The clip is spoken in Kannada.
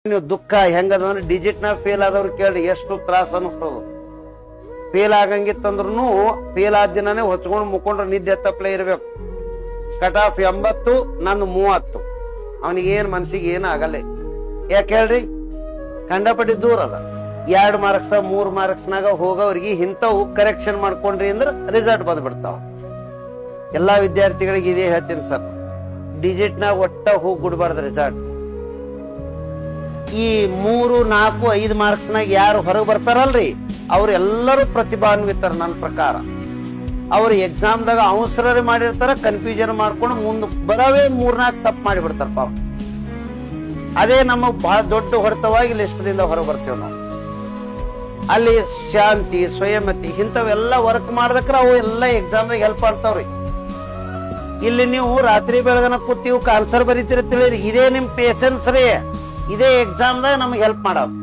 ನೀವು ದುಃಖ ಹೆಂಗದಂದ್ರೆ ಡಿಜಿಟ್ನ ಫೇಲ್ ಆದವ್ರು ಕೇಳಿ ಎಷ್ಟು ತ್ರಾಸ ಅನಿಸ್ತದ. ಫೇಲ್ ಆಗಂಗಿತ್ತಂದ್ರು ಫೇಲ್ ಆದ ದಿನಾನೇ ಹೊಚ್ಕೊಂಡು ಮುಕ್ಕೊಂಡ್ರೆ ನಿದ್ದೆ ತಪ್ಪಲೇ ಇರ್ಬೇಕು. ಕಟ್ ಆಫ್ 80 ನಾನು 30, ಅವನಿಗೇನ್ ಮನ್ಸಿಗೆ ಏನು ಆಗಲ್ಲ. ಯಾಕೆ ಹೇಳ್ರಿ, ಕಂಡಪಟ್ಟಿ ದೂರ ಅದ. 2 ಮಾರ್ಕ್ಸ್ 3 ಮಾರ್ಕ್ಸ್ನಾಗ ಹೋಗೋವ್ರಿಗೆ ಇಂಥವು ಕರೆಕ್ಷನ್ ಮಾಡ್ಕೊಂಡ್ರಿ ಅಂದ್ರೆ ರಿಸಲ್ಟ್ ಬಂದ್ಬಿಡ್ತಾವ. ಎಲ್ಲಾ ವಿದ್ಯಾರ್ಥಿಗಳಿಗೆ ಇದೇ ಹೇಳ್ತೀನಿ ಸರ್, ಡಿಜಿಟ್ನಾಗ ಒಟ್ಟ ಹೋಗಿ ಗುಡ್ಬಾರ್ದು ರಿಸಲ್ಟ್. ಈ 3, 4, 5 ಮಾರ್ಕ್ಸ್ನಾಗ ಯಾರು ಹೊರಗೆ ಬರ್ತಾರಲ್ರಿ ಅವ್ರೆಲ್ಲರೂ ಪ್ರತಿಭಾನ್ವಿತರ. ನನ್ನ ಪ್ರಕಾರ ಅವ್ರು ಎಕ್ಸಾಮ್ದಾಗ ಅವಸರ ಮಾಡಿರ್ತಾರ, ಕನ್ಫ್ಯೂಷನ್ ಮಾಡ್ಕೊಂಡು ಮುಂದೆ ಬರವೇ 3-4 ತಪ್ಪು ಮಾಡಿಬಿಡ್ತಾರ ಪಾಪ. ಅದೇ ನಮಗ್ ಬಹಳ ದೊಡ್ಡ ಹೊಡೆತವಾಗಿ ಲಿಸ್ಟದಿಂದ ಹೊರಗೆ ಬರ್ತೇವೆ ನಾವು. ಅಲ್ಲಿ ಶಾಂತಿ, ಸ್ವಯಂಮತಿ ಇಂಥವೆಲ್ಲ ವರ್ಕ್ ಮಾಡ್ದಕ್ರ ಅವು ಎಲ್ಲ ಎಕ್ಸಾಮ್ದಾಗ ಹೆಲ್ಪ್ ಆಗ್ತಾವ್ರಿ. ಇಲ್ಲಿ ನೀವು ರಾತ್ರಿ ಬೆಳಗನ ಕೂತೀವಿ ಆನ್ಸರ್ ಬರೀತೀರಿ ತಿಳಿರಿ, ಇದೇ ನಿಮ್ ಪೇಷನ್ಸ್ ರೀ. ಇದೇ ಎಕ್ಸಾಮ್ದಾಗ ನಮ್ಗೆ ಹೆಲ್ಪ್ ಮಾಡೋದು.